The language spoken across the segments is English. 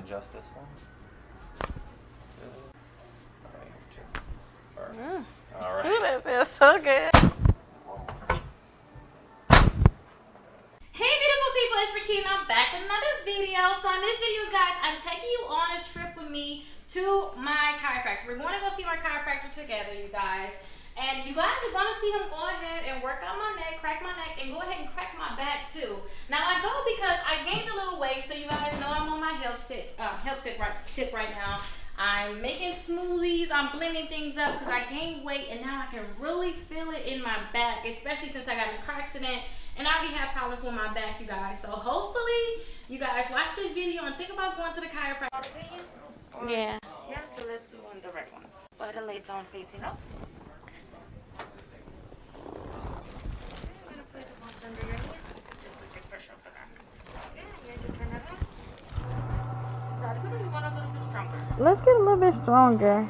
adjust this one. All right. Ooh, that feels so good. Hey beautiful people, it's Rickita and I'm back with another video. So in this video, guys, I'm taking you on a trip with me to my chiropractor. We're going to go see my chiropractor together, you guys. And you guys are going to see him go ahead and work on my neck, crack my neck, and go ahead and crack my back too. Now I go because I gained a little weight, so you guys know I'm on my health tip right now. I'm making smoothies, I'm blending things up because I gained weight and now I can really feel it in my back, especially since I got in a car accident and I already have problems with my back, you guys. So hopefully you guys watch this video and think about going to the chiropractor. Yeah. Yeah, so let's do one direct one. Or the legs on facing up. I'm going to place the hands under your knees just to take pressure off the back. Yeah, you have to turn it up. Start putting you want a little bit stronger. Let's get a little bit stronger.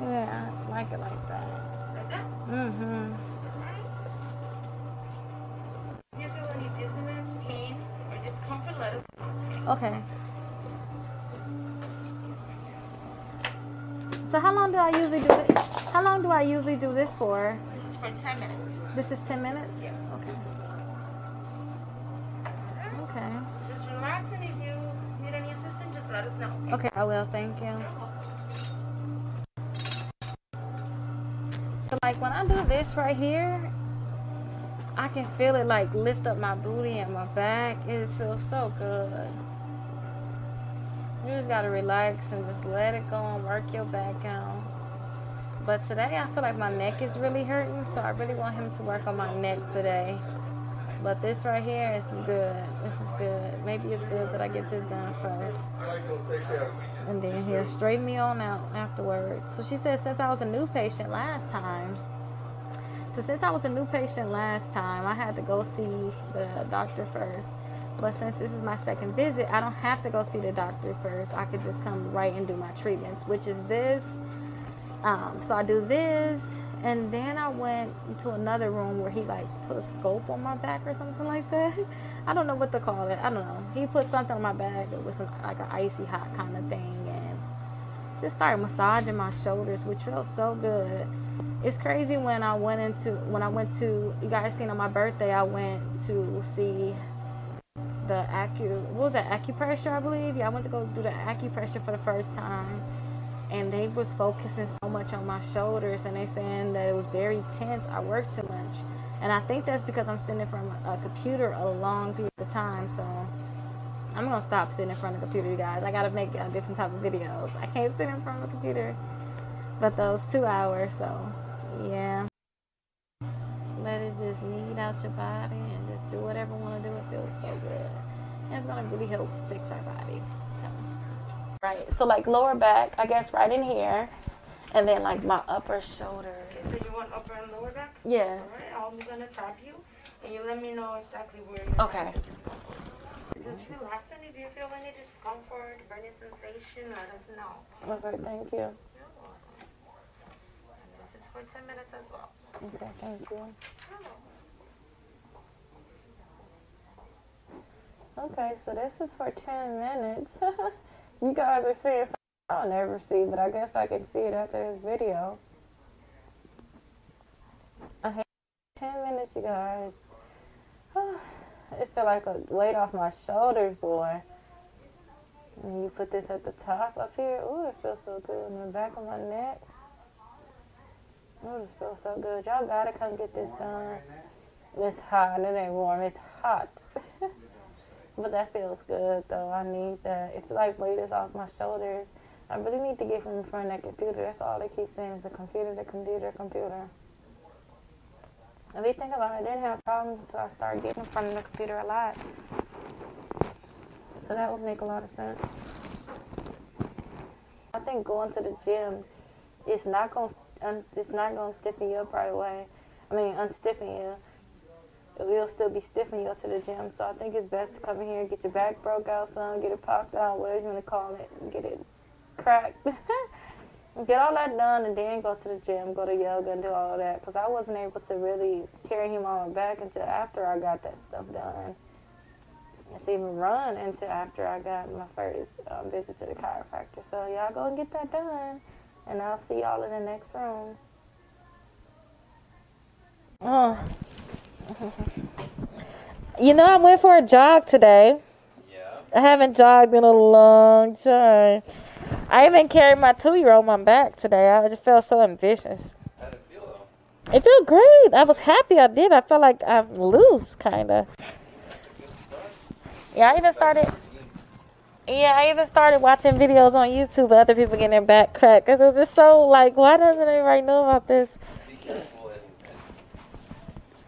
Yeah, I like it like that. Like that? Mm-hmm. If you feel any dizziness, pain, or discomfort, let us know. Okay. So how long do I usually do this? How long do I usually do this for? This is for 10 minutes. This is 10 minutes? Yes. Okay. Okay. Just relax, and if you need any assistance, just let us know. Okay, I will. Thank you. So like when I do this right here, I can feel it like lift up my booty and my back. It just feels so good. You just gotta relax and just let it go and work your back out. But today I feel like my neck is really hurting, so I really want him to work on my neck today. But this right here is good. This is good. Maybe it's good that I get this done first. And then he'll straighten me on out afterwards. So she said since I was a new patient last time, I had to go see the doctor first. But since this is my second visit, I don't have to go see the doctor first. I could just come right and do my treatments, which is this. So I do this, and then I went to another room where he like put a scope on my back or something like that. I don't know what to call it. I don't know. He put something on my back. It was like an icy hot kind of thing, and just started massaging my shoulders, which feels so good. It's crazy when I went to, you guys seen on my birthday, I went to see the acupressure, I believe. Yeah, I went to go do the acupressure for the first time, and they was focusing so much on my shoulders, and they saying that it was very tense. I work too much, and I think that's because I'm sitting in front of a computer a long period of time. So I'm gonna stop sitting in front of the computer, you guys. I gotta make a different type of videos. I can't sit in front of a computer but those 2 hours. So yeah, let it just knead out your body and just do whatever you want to do. It feels so good, and it's gonna really help fix our body. So right, so like lower back, I guess right in here, and then like my upper shoulders. Okay, so you want upper and lower back? Yes. All right, I'm gonna tap you, and you let me know exactly where you're. Okay. Just relax, and if you feel any discomfort, burning sensation, let us know. Okay, thank you. You're welcome. And this is for 10 minutes as well. Okay, thank you. Okay, so this is for 10 minutes. You guys are seeing something I'll never see, but I guess I can see it after this video. I hate 10 minutes, you guys. It felt like a weight off my shoulders, boy. And you put this at the top up here. Ooh, it feels so good in the back of my neck. Ooh, this feels so good. Y'all gotta come get this done. It's hot. It ain't warm. It's hot. But that feels good, though. I need that. If like weight is off my shoulders, I really need to get from in front of that computer. That's all they keep saying is the computer, the computer, the computer. If you think about it, I didn't have problems until I started getting in front of the computer a lot. So that would make a lot of sense. I think going to the gym is not gonna stiffen you up right away. I mean, unstiffen you. It'll still be stiff when you go to the gym. So I think it's best to come in here and get your back broke out some, get it popped out, whatever you want to call it, and get it cracked. Get all that done and then go to the gym, go to yoga and do all of that. Because I wasn't able to really carry him on my back until after I got that stuff done. to even run until after I got my first visit to the chiropractor. So y'all go and get that done, and I'll see y'all in the next room. Oh. You know, I went for a jog today. Yeah. I haven't jogged in a long time. I even carried my 2-year-old on my back today. I just felt so ambitious. How did it feel, though? It felt great. I was happy I did. I felt like I'm loose, kind of. Yeah, I even started watching videos on YouTube of other people getting their back cracked. Because it was just so, like, why doesn't everybody know about this? Be careful and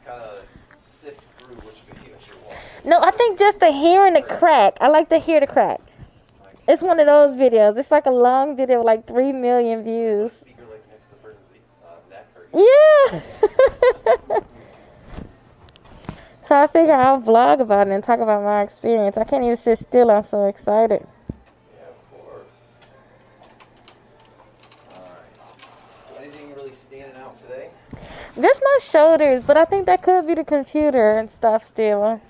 kind of sift through which videos you're watching. No, I think just the hearing the crack. I like to hear the crack. It's one of those videos. It's like a long video with like 3 million views. Speaker like next to the person's neck or Yeah. So I figure I'll vlog about it and talk about my experience. I can't even sit still. I'm so excited. Yeah, of course. Alright. So anything really standing out today? Just my shoulders, but I think that could be the computer and stuff still. Are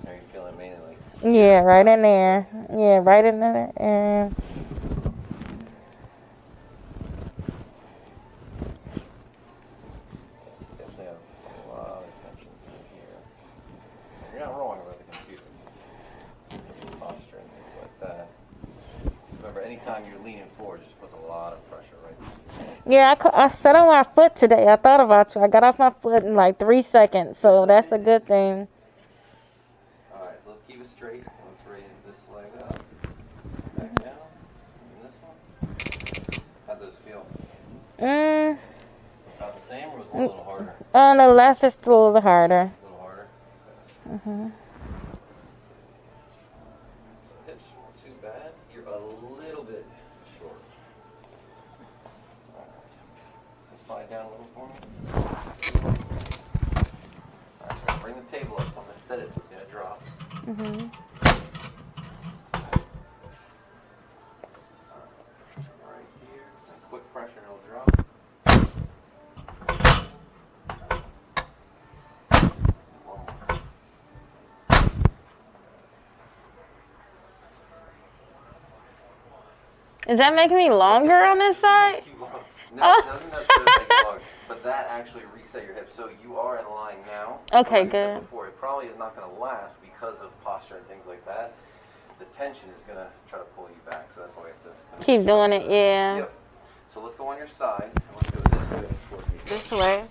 you feeling mainly like... Yeah, right in there. Yeah, right in there. And definitely have a lot of tension here. And you're not wrong about the computer. Posture and things like that. Remember, anytime you're leaning forward, it just puts a lot of pressure right there. yeah, I sat on my foot today. I thought about you. I got off my foot in like 3 seconds, so that's a good thing. Alright, so let's keep it straight. Let's raise this leg up. Back down. And this one. How'd those feel? About the same, or was one a little harder? On the left, it's a little harder. A little harder? Hips weren't too bad. You're a little bit short. Alright. So slide down a little for me. Alright, so bring the table up. I'm going to set it so it's going to drop. Right here. And quick pressure and it'll drop. One more. Is that making me longer on this side? No, it doesn't necessarily make it longer, but that actually reset your hips. So you are in line now. Okay, Like I said good. before, it probably is not going to last because of posture and things like that. The tension is going to try to pull you back, so that's why we have to Keep doing it, yeah. Yep. So let's go on your side, and let's go this way towards me. This way.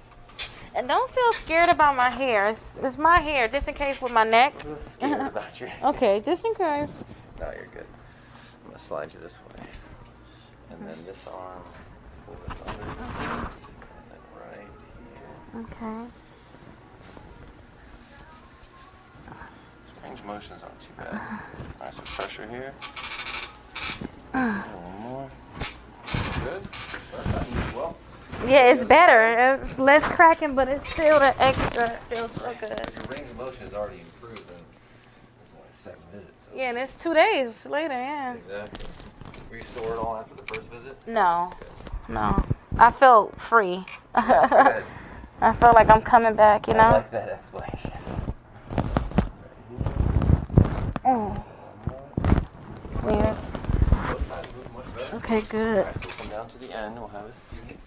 And don't feel scared about my hair. It's my hair, just in case with my neck. I'm just scared about your Okay, just in case. No, you're good. I'm going to slide you this way. And then this arm, pull this under. And then right here. Okay. Range motions aren't too bad. Alright, so pressure here. One more. Good. Well. Yeah, it's better. It's less cracking, but it's still the extra. It feels so good. Your range of motion has already improved, and it's only the second visit. So. Yeah, and it's 2 days later, yeah. Exactly. Were you sore at all after the first visit? No. No. I felt free. Good. I felt like I'm coming back, you know? I like that explanation. Yeah. Both sides move much better. Okay, good. Alright, so we'll come down to the end. We'll have a seat.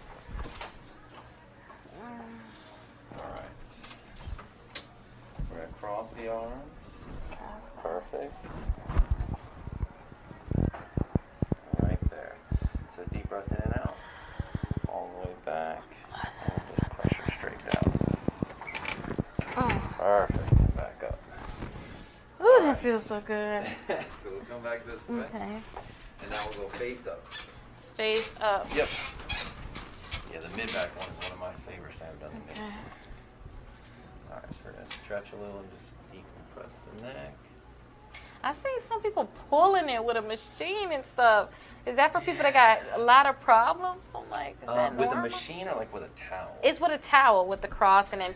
Alright. We're going to cross the arms. Perfect. Right there. So deep breath in and out. All the way back. And just pressure straight down. Perfect. And back up. Ooh, that feels so good. So we'll come back this way. Okay. And now we'll go face up. Face up. Yep. Yeah, the mid-back one is one of my favorites I've done in Okay. Alright, so we're going to stretch a little and just decompress the neck. I see some people pulling it with a machine and stuff. Is that for people that got a lot of problems? I'm like, is that With a normal? machine or like with a towel? It's with a towel with the cross and then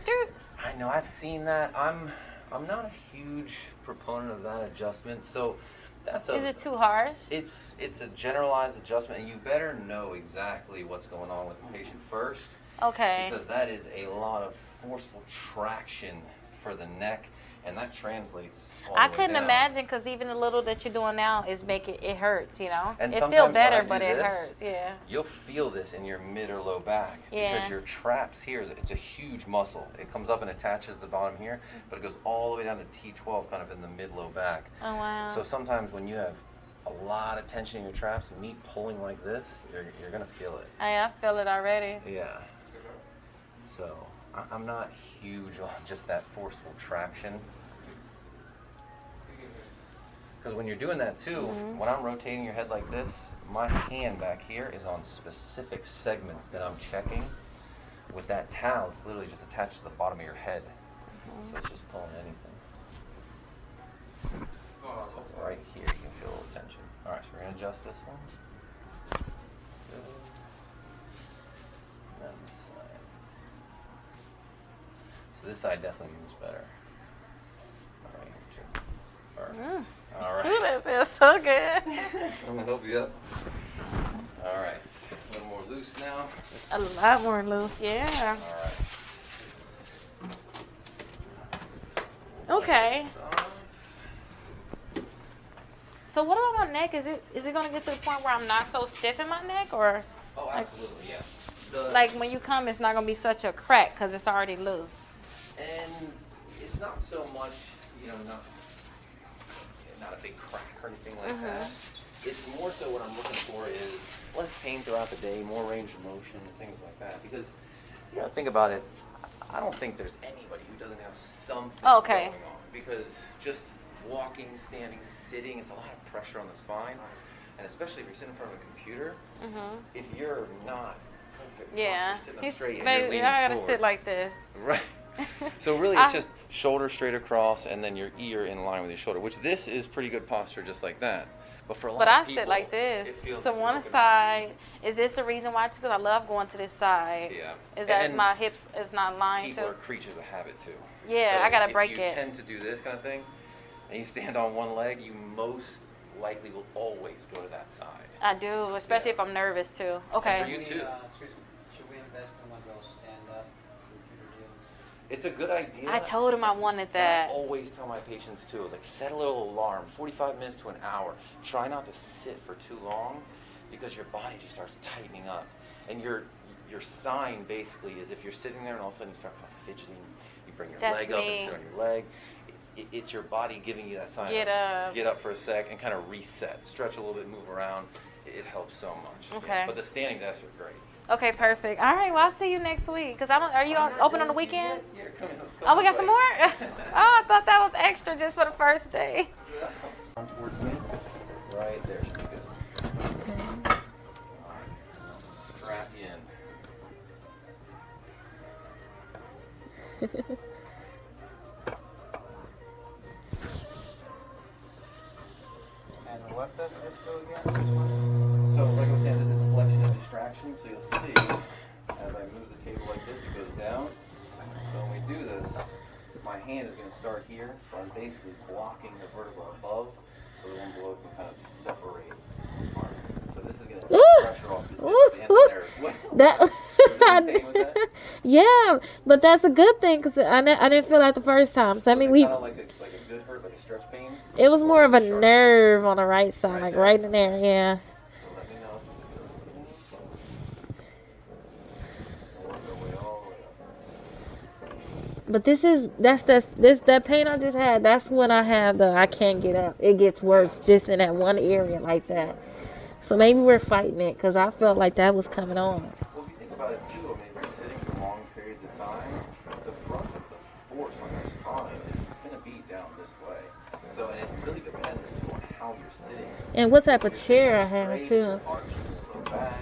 I know, I've seen that. I'm not a huge proponent of that adjustment, so that's Is it too harsh? It's a generalized adjustment, and you better know exactly what's going on with the patient first. Okay. Because that is a lot of forceful traction for the neck, and that translates all I the way couldn't down. imagine, because even the little that you're doing now is making it hurts, you know. And It sometimes feels when better, I do but it this, hurts. Yeah. You'll feel this in your mid or low back Yeah. because your traps here, it's a huge muscle. It comes up and attaches the bottom here, but it goes all the way down to T12, kind of in the mid-low back. Oh wow. So sometimes when you have a lot of tension in your traps, me pulling like this, you're gonna feel it. I feel it already. Yeah. So I'm not huge on just that forceful traction. Because when you're doing that too, when I'm rotating your head like this, my hand back here is on specific segments that I'm checking. With that towel, it's literally just attached to the bottom of your head. So it's just pulling anything. So right here, you can feel a little tension. All right, so we're gonna adjust this one. Good. And then this side. So this side definitely moves better. All right, here too. Perfect. All right. Ooh, that feels so good. I'm gonna help you up. All right. A little more loose now. A lot more loose, yeah. All right. Okay. So what about my neck? Is it gonna get to the point where I'm not so stiff in my neck, or Oh, absolutely, yeah. like when you come, it's not gonna be such a crack because it's already loose? And it's not so much, not a big crack or anything like that. It's more so what I'm looking for is less pain throughout the day, more range of motion, things like that. Because think about it. I don't think there's anybody who doesn't have something going on. Because just walking, standing, sitting, it's a lot of pressure on the spine. And especially if you're sitting in front of a computer, if you're not perfect, you're sitting up straight and you're leaning I gotta forward. sit like this. Right. So really it's just shoulder straight across and then your ear in line with your shoulder, which this is pretty good posture just like that. But for a lot But of I people, sit like this. it feels So like one you're looking side, is this the reason why? Because I love going to this side. Yeah. Is that And my hips is not lying people to? are creatures of habit too. Yeah, So I gotta if break you it. tend to do this kind of thing and you stand on one leg, you most likely will always go to that side. I do, especially if I'm nervous too. Okay. And for you too. Should we invest in one of those stand-up computer deals? It's a good idea. I told him I wanted And that. I always tell my patients too, is like set a little alarm, 45 minutes to an hour. Try not to sit for too long because your body just starts tightening up. And your sign basically is if you're sitting there and all of a sudden you start fidgeting, you bring your That's leg up and me. sit on your leg. It's your body giving you that sign. Get up. Get up for a sec and kind of reset. Stretch a little bit, move around. It helps so much. Okay. But the standing desks are great. Okay, perfect. All right, well, I'll see you next week. Because are you open on the weekend? Yeah, come in. Let's go Oh, we this got some way. more? Oh, I thought that was extra just for the first day. Down towards me. Right there should be good. All right. Strap you in. And what does this do again? This one? So, like I was saying, this is flexion and distraction. So you'll see, as I move the table like this, it goes down. So when we do this, my hand is going to start here. So I'm basically blocking the vertebra above, so the one below can kind of separate. So this is going to take Ooh. pressure off the Ooh. end there as well. That, You okay with that? yeah, but that's a good thing because I didn't feel that the first time. So I mean, Kind of like a good hurt, like a stretch pain. it was more of a Sharp. nerve on the right side, Right like there. right in there. Yeah. So let me know. Work our way all the way up. But that pain I just had. That's when I have I can't get up. It gets worse just in that one area like that. So maybe we're fighting it because I felt like that was coming on. Well, if you think about it too, I mean, if you're sitting for long periods of time, the brunt of the force on your spine is going to be down this way. So, and it really depends too on how you're sitting. And what type of chair I have Straight, too. arching a little back,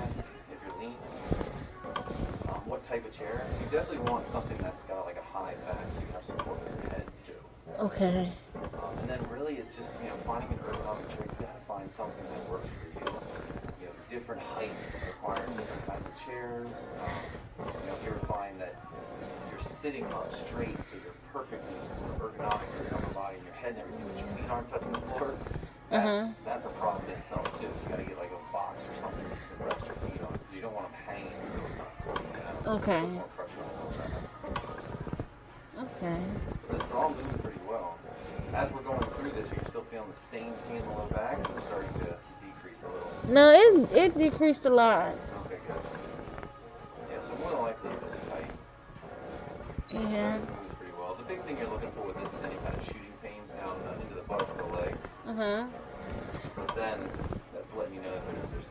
if you're leaning. What type of chair? You definitely want something that's got like a high back so you have support with your head too. Okay. And then really it's just, finding an ergonomic chair. You gotta find something that works for you. Different heights require different kinds of chairs. If you ever find that you're sitting up straight so you're perfectly ergonomic for your upper body and your head and everything, but your feet aren't touching the floor, that's a problem in itself too. You gotta get like a box or something that you can rest your feet on. You don't want them hanging. Okay. More pressure on the back. main pain in the low back is starting to decrease a little. No, it decreased a lot. Okay, good. Yeah, so more than likely it's tight. Yeah. It moves pretty well. The big thing you're looking for with this is any kind of shooting pains down into the buttocks of the legs. Because then that's letting you know that there's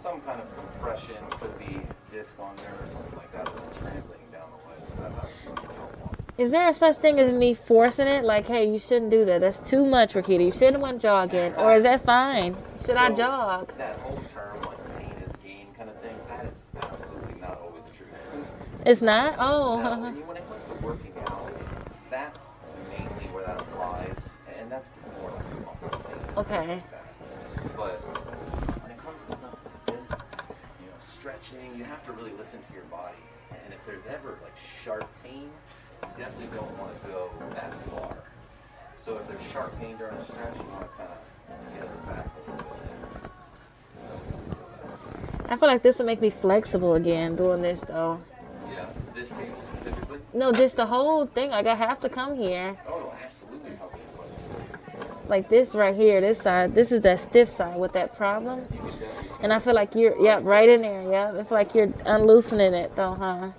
some kind of compression, could be disc on there or something like that that's translating down the leg. So that's not helpful. Is there a such thing as me forcing it? Like, hey, you shouldn't do that. That's too much, Rickita. You shouldn't went jogging. Or is that fine? Should I jog? That whole term, like pain is gain kind of thing, that is absolutely not always the truth. It's not? Oh. No, when it comes to working out, that's mainly where that applies, and that's more like a muscle pain. Okay. But when it comes to stuff like this, stretching, you have to really listen to your body. And if there's ever like sharp pain, you definitely don't want to go that far. So if there's sharp pain during a stretch, you want to kind of get it back a little bit. I feel like this will make me flexible again doing this, though. Yeah, this table specifically? No, just the whole thing. Like, I have to come here. Oh, it'll absolutely help you flexible. Like this right here, this side. This is that stiff side with that problem. And I feel like you're, right in there, I feel like you're unloosening it, though, huh?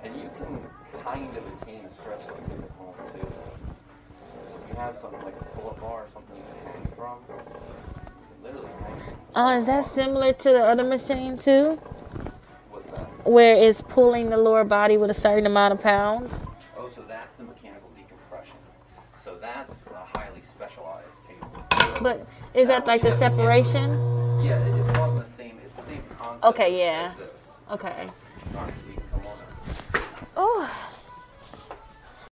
And you can kind of attain a stretch like this at home, too. So if you have something like a pull-up bar or something you can hang from, you can literally hang from. Oh, is that similar to the other machine, too? What's that? Where it's pulling the lower body with a certain amount of pounds? Oh, so that's the mechanical decompression. So that's a highly specialized table. But is that like the separation? Yeah, it's the same concept. Okay, yeah. As this. Okay. All right, so you can come on up. Oh.